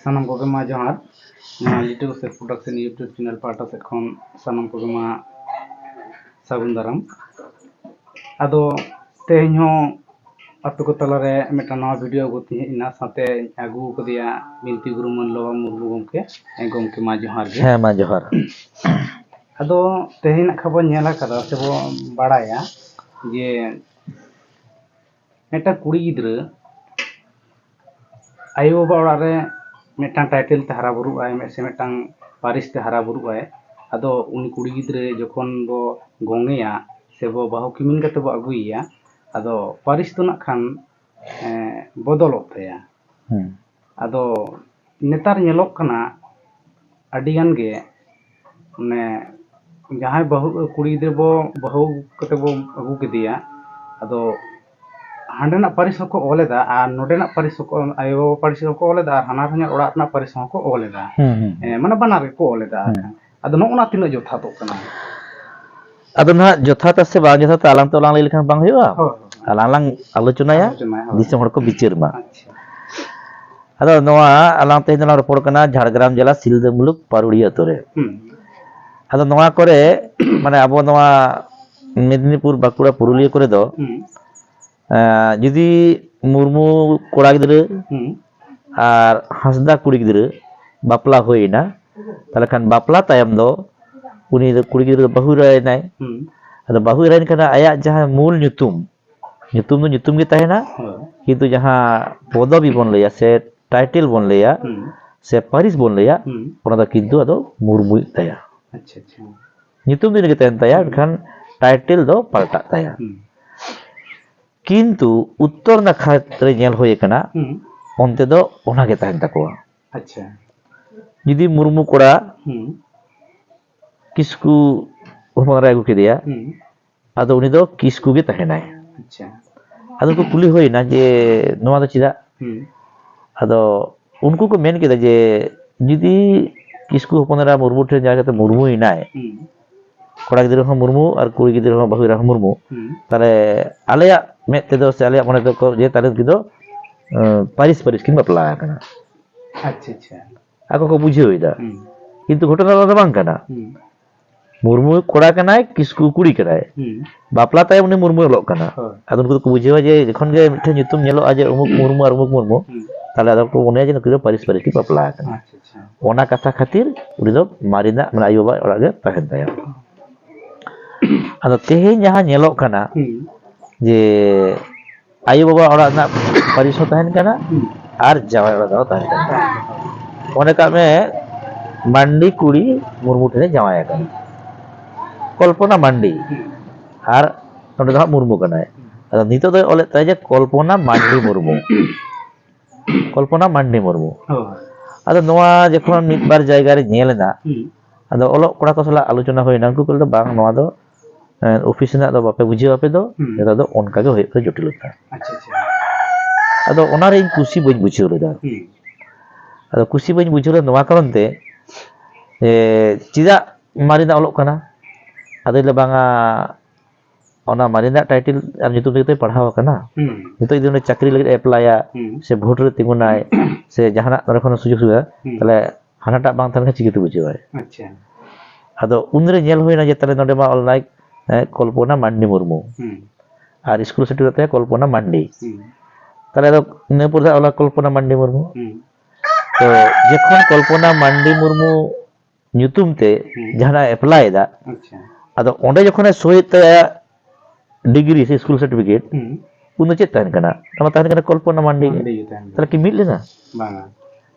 Sanam koge ma johar Little Set Production YouTube channel part of kon sanam koge ma sagun daram ado tehny ho ape ko talare metan nawa video agu ina sate agu kodiya binti guru man lawa murmu gomke ma johar ge ma johar ado tehna khabo nyela kada se bo badaya je eta kuri gidra ayo baba orare re metang title te hara buru ay se metang paris te hara buru ay ado uni kuri gidra jokon bo gongeya se bo bahu kimin kate bo aguiya ado paris to nak khan bodolok taya ado netar nyelok kana adigan ge ne jahay bahu kuri gidra bo bahu kate bo agu kediya ado handena paris hoko oleda ar nodena paris hoko ayo paris hoko oleda ar hanar hanya orat na paris hoko oleda mana banar ko oleda ado no ona tino jotha to kana ado na jotha ta se ba jotha ta alang to lang lekhan bang huya alang lang alochona ya disem hor ko bichir ma ado noa alang te na report kana Jhargram jela Silda muluk Parudiya tore ado noa kore mane abo noa Medinipur Bakura Puruliya kore do যদি মুরমু কোড়া গিদ্রে আর হাসদা কুড়ি গিদ্রে বাপলা হই না তাহলে খান বাপলা তায়ম দো উনি কুড়ি গিদ্রে বাহু রায় নাই আদো বাহু রায় খানা আয়া যাহা মূল nyutum do nyutum ge tahena কিন্তু যাহা পদবী বন লইয়া সে টাইটেল বন লইয়া সে পারিস বন লইয়া ওনা দা কিন্তু আদো মুরমু তায়া আচ্ছা আচ্ছা nyutum din ge tahen taya খান টাইটেল দো পাল্টা তায়া কিন্তু উত্তর নাক্ষত্রে নেল হয়ে কানা অন্তে দো ওনাকে তাহেন তাকোয়া আচ্ছা যদি মুরমু কোড়া কিসকু হমারা আগু কেদিয়া আদো উনি দো কিসকু গে তাহেনাই আচ্ছা আদো কো কুলি হই না যে নোয়া দো চিদা আদো উনকু কো মেন কেদা যে যদি কিসকু হপনারা মুরমু টে জায়গাতে মুরমুই নাই কোড়া গিদ্রে হম মুরমু আর কুড়ি গিদ্রে হম বাহুরা হম মুরমু তাহলে আলেয়া met tedo se alia mone ko je tare gido paris kin bapla kana acha acha ako ko bujhe hoida কিন্তু ঘটনা তো বাং kana মুরমু কোড়া কানায় কিসকু কুড়ি কানায় বাপলা তাই উনি Murmu lock kana adun ko bujhe je যখন ge মিঠে nyutum nyelo aje umuk Murmu আর umuk মুরমু তাহলে adon ko mone je kido paris kin bapla kana acha acha ona katha khatir uni do marina mane ayo ba ora ge tahen taya ado tehenya jaha nyelok kana যে আয়ু বাবা ওরা না পারিস তাহেন কানা আর জামাই ওরা দাও তাহেন কানা মনে কামে মান্ডি কুড়ি মুরমু ঠেনে জামাই কানা কল্পনা মান্ডি আর নডে দা মুরমু কানা আদো নিতো দয় অলে তাই যে কল্পনা মান্ডি মুরমু আদো নোয়া যখন মিটবার জায়গা রে নেলেনা আদো অলো কোড়া কসলা আলোচনা হই না কো কল বাং নোয়া দো office na do bape bujhe bape do eta do onka ge hoye jotilota acha acha ado onare kusi boñ bujhelo da ado kusi boñ bujhelo noa karon te chida marina olok kana ado le banga ona marina title am nyutum te padhaw kana nito idone chakri lagi apply ya se vote re tingunai se jahana nore kono sujog subiधा tale hanata bang tan chigite bujhewai acha ado unre nyel hoina je tale node ma all like Kalpana mandi Murmu R school সার্টিফিকেটে কল্পনা মান্ডি তাহলে নেপুর OLA কল্পনা মান্ডি মুরমু তো যখন কল্পনা মান্ডি মুরমু nyutumতে যারা apply দা আদো ওন্ডে যখন সহিত degree সে school certificate উনো চেত তাহেন কানা তমা তাহেন কানা কল্পনা মান্ডি তাহলে কি মিললে না বাংলা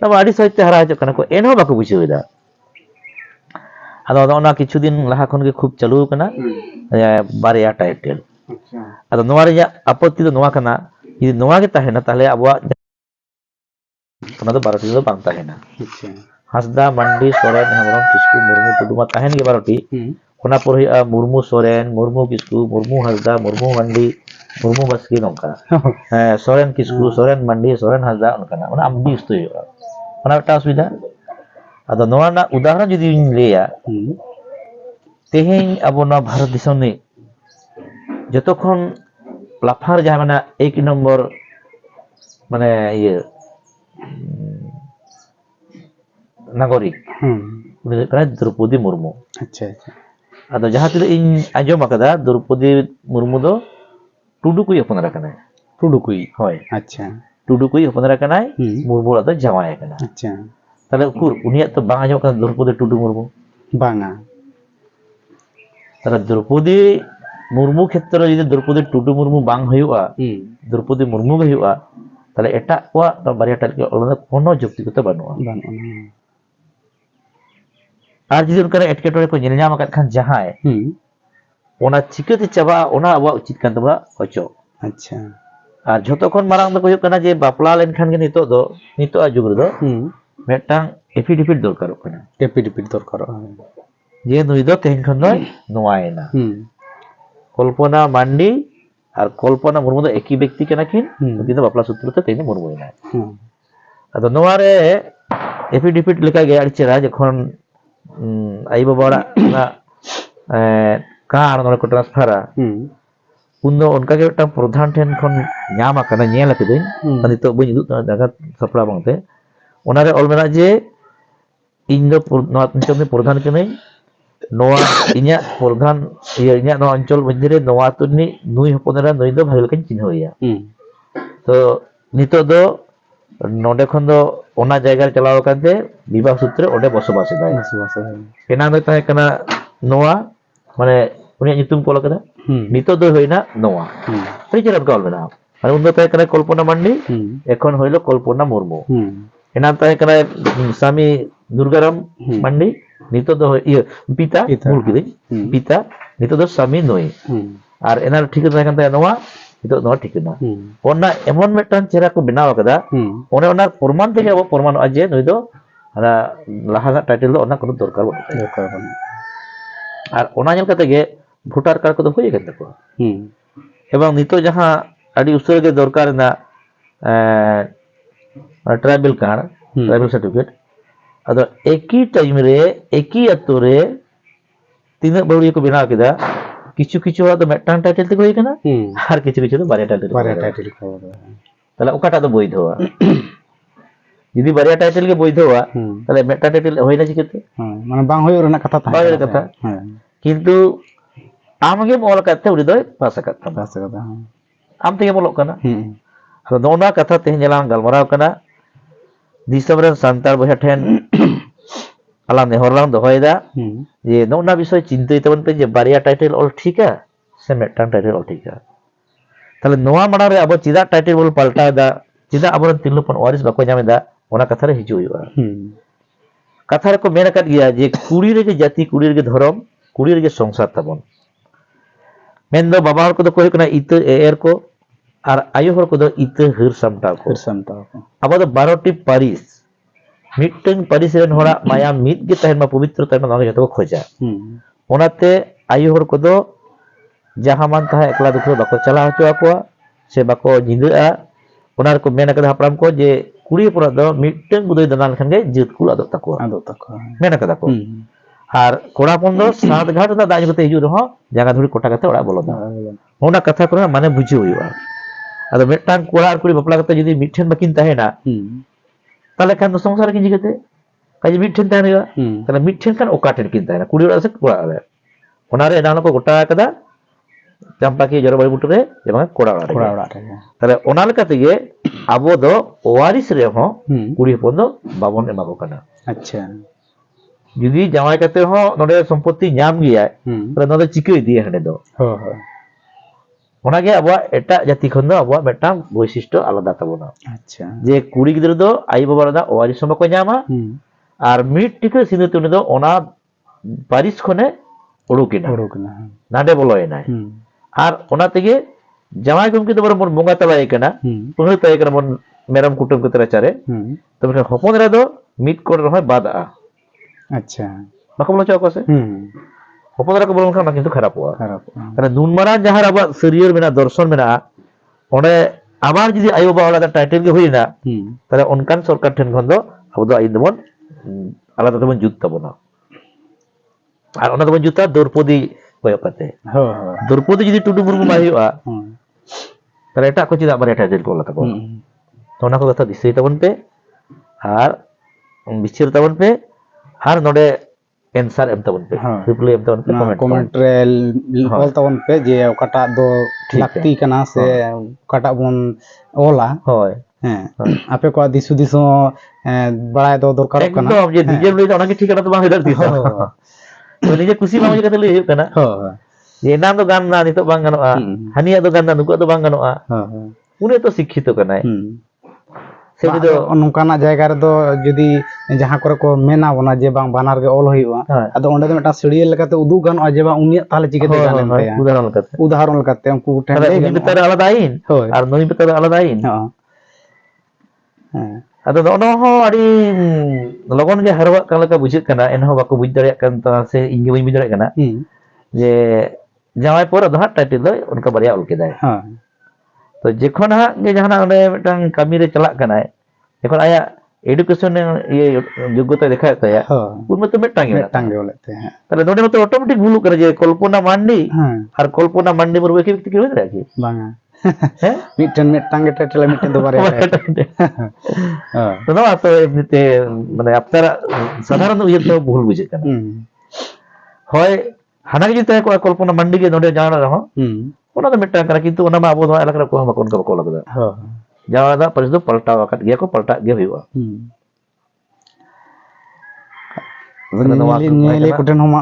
তবে আদি সহিত হারা হচ্ছে কানা কো এনহো বাকো বুঝিওইদা ado ona kichu din laha khon ge khub chalu kana bareya title ado noa re apotti do noa kana jodi noa ge tahena tahle abwa ona do 12 do bang tahena hasda mandi soren hemrom kisku murmu tuduma tahen ge 12 ti ona por murmu soren murmu kisku murmu hasda murmu mandi murmu baski nongka soren kisku soren mandi soren hasda onkana ona ambi istu ona ta asubida ado noa na udaharan jodi leya teheny abo na bharat disam ni jotokhon plafar jaha mana 1 নম্বর মানে ইয়ে nagorik uni do kana Draupadi Murmu. अच्छा अच्छा Ado jaha tinaak ing anjom akada Draupadi Murmu do tudu kuy hoponara kanai. टुडुकुई Hoi. अच्छा Tudu kuy hoponara kanai, Murmu ado jawai kana. अच्छा Tale ukur uniak to bang anjom kana Draupadi Tudu Murmu. Banga Tale Draupadi Murmu khetre jodi Draupadi Tudu Murmu bang huyuga, Draupadi Murmu ge huyuga, tale etak kuwa to bariya tal ke olona kono jukti kota banuga. Ar jodi unkara etketore ko nyel nyam akat khan jahay, ona chikate chaba ona abwa uchit kan tabuna ocho. अच्छा Ar jhoto khon marang do huyuk kana je bapla len khan ge nitok a jug redo metang affidavit dorkarok kana. डेपिड दरकार Je nui do tehin khon noi noaena. Kolpona Mandi ar Kolpona Murmu do eki bekti kana kin, undi do bapla sutru te tehin Murmu ina. Ado noare affidavit leka ge ar chera jokhon ai baba na कार नोरे को ट्रांसफरा उन उनका के टा प्रधान ठेन खन ᱧᱟᱢ आकना ñᱮᱞ आकदिन नितो बई उदुग दागा सपड़ा बांगते ओनारे ऑल मेना जे इन दो नोआ अंचल में प्रधान कने नोआ इnya प्रधान इnya नोआ अंचल मध्यरे नोआ तुनि नुई हपनरा नुई दो भागल कन चिन्हइया तो नितो दो नोडे खन दो ओना जायगा चलाव काते विवाह सूत्र ओडे बसबास दाय केना दो ताहे कना नोआ माने उनी nyutum कोल कदा नितो दो होइना नोआ तई चरब कॉल मेना और उन दो ताहे कना कल्पना मांडी एखन होइलो कल्पना मुर्मू एना ताहे कना स्वामी दुर्गाराम मांडी नितो दो इया पिता मूल किदि पिता नितो दो स्वामी नोई और एना ठीक ताहे कन ताहे नोआ नितो नोआ ठिकना ओना एमन मेटन चेहरा को बनाव कदा ओने ओना प्रमाण तेगे अब प्रमाण अजे नोई दो ana laha टाइटल दो ओना कोनो दरकार बन আর ওনা ñel kate ge voter card কত হয়ে গেছে তো এবং নিতো যাহা আদি উসরে গে দরকার না ট্রাইবেল কার্ড ট্রাইবেল সার্টিফিকেট আদো একই টাইম রে একই আতরে তিন বড়ি को बिना केदा কিছু কিছু হয়তো মেটান টাইটেল থেকে হই কেনা আর কিছু কিছু তো বারে টাইটেল তাহলে ওকাটা তো বৈধ হওয়া যদি বারে টাইটেল কে বৈধ হওয়া তাহলে মেটা টাইটেল হই না জিকেতে মানে বাং হই ওরনা কথা থাকে বাংলা কথা কিন্তু আমগে মল কাতে উড়ি দই ভাষা কাতা am tege molok kana ado nona katha teh jalan galmarau kana disam ren santar boya then alam nehorlang dohoida je nona bisoy chintoi taban pe je baria title all thika se metang title all thika tale noa mana re abo chida title bol palta da chida abo tinlu pon waris bako nyame da ona katha re hiju huiba katha re ko mena kat gya je kuri re ge jati kuri re ge dhorom kuri re ge songsar tabon mendo baba hor ko do koy kana ite er ko আর আয়ু হর কদ ইতে হির সামটা ko abo do 12 টি পারিস meeting পারিস rain হরা মায়া meet গে তাহেন মা পবিত্র তাহেন মা জতো খোঁজা ওনাতে আয়ু হর কদ জাহামান তাহা একলা দুখরে বাকো চালা হতো আকো সে বাকো জিন্দা ওনার ko mena kada hapram ko je kuri pura do meeting বুদই দানাল খান গে জিত কুল আদো তাকো mena kada ko আর কোড়া পন্দ সাত ঘাট দা দাজ গতে হিজু রহ জায়গা ধরি কোটা কাতে ওড়া বলো না ওনা কথা করে মানে বুঝি হইবা ado metang kola ar kuri bapla kata jadi mithen bakin tahena tale kan do songsar kin jigate kaji mithen tahena tale mithen kan okaten kin tahena kuri ora se kola ale onare enano ko gota kada jampa ki joro bari buture jemang kola ora tale onal kate ge abo do owaris re ho kuri pondo babon ema ko kana acha যদি জামাই কাতে হ নডে সম্পত্তি ñam গিয়া তবে নডে চিকই দিয়ে হনে do ওনাকে আবু এটা জাতি খন্দ আবু মেটাম বৈশিষ্ট্য আলাদা তাবনা আচ্ছা যে কুড়ি গিদ্র দো আই বাবার দা ওয়ারি সময় কো ñama আর মিট টিকে সিনতে উনি দো ওনা পারিস খনে ওড়ুকিনা নাডে বলয় নাই আর ওনা থেকে জামাই গুমকি তো বড় বঙ্গা তাবাই কেনা পুনর তাই কেনা মন মেরাম কুটুম কতরা চারে তবে হপনরা দো মিট করে রয় বাদা আচ্ছা বাকো বলো চাও কসে হপনরা को বলন খানা কিন্তু খারাপ হওয়া কারণ নুনমারা যাহার আবার শরীর মেনা দর্শন মেনা ওনে আবার যদি আয়ু বা আলাদা টাইটেল কে হই না তাহলে অনকান সরকার ঠেন খন্দ আবদ আইন দেবন আলাদা দেবন যুক্ত বনা আর ওনা দেবন যুক্ত দ্রৌপদী কয়পাতে দ্রৌপদী যদি টুডু মুরমু মাইয়া তাহলে এটা কো চিদা আবার টাইটেল কোলা তাকো তো ওনা কো কথা দিছেই তবন পে আর बिचिर तबन पे हर नोडे आंसर एम तबन पे रिप्लाई एम तबन पे कमेंट रे ऑल तबन पे जे ओकाटा दो लाक्ति कना से ओकाटा बोन ओला होय आपे को दिसु दिसो बड़ाय दो दरकार कना एकदम जे डीजे लई ओना के ठिकाना तो बांग हिदर दिस तो निजे खुशी बांग जे कते लई कना जे नाम तो गान ना नितो बांग गनोआ हानिया तो गान ना नुको तो बांग गनोआ उनी तो शिक्षित कनाय से दो नोकाना जायगा रे दो जदी जहां करे को मेना बना जे बांग बानार के ऑल होइवा अदो ओंडे मेटा सड़िए लेकाते उदु गनोआ जे बांग उनी ताले चिकेते गानेन ते उदाहरण लेकाते उनकु ठेन ले उनी बेतर आलादा आइन और नई बेतर आलादा आइन अदो दोनो हो आडी लगन गे हरवा का लका बुझित कना एनहो बाको बुझ दाड़िया कन ता से इंगे बुझ दाड़िया कना जे जावाय पर दो हाट टाइटल दो उनका बरिया उल केदाय तो जेखन हा गे जहाना ओंडे मिटन कामी रे चला कनाय जेखन आया एडुकेशन ये योग्यता देखा ताया उन में तो मिटांगे बोलते हैं ताले नोडे में तो ऑटोमेटिक भूल करे जे कल्पना मांडी और कल्पना मांडी पर वेके व्यक्ति के हो रहा है बांगा हैं मिटन मिटांगे टाइटल मिटन दो बारे तो ना तो एमते माने अपना साधारण ये तो भूल बुझे कना होय हाना के जते को कल्पना मांडी के नोडे जाना रहो ओना तो मिटा करा किंतु ओना मा अबो अलग रको हम कोन को लगदा हां जावादा परिस दो पलटा वकत गया को पलटा गे हुआ नेले कुटन हम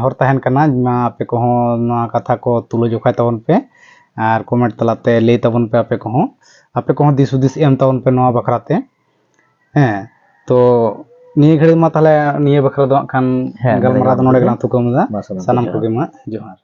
हर तहन कना आपे को ना कथा को तुलो जोखा तवन पे और कमेंट तलाते ले तवन पे आपे को दिस उदिस एम तवन पे नवा बखराते हैं तो निये घड़ी मा ताले निये बखरा दो खान गलमरा दो नोडे गला तुकम दा सनम को गे मा जोहार।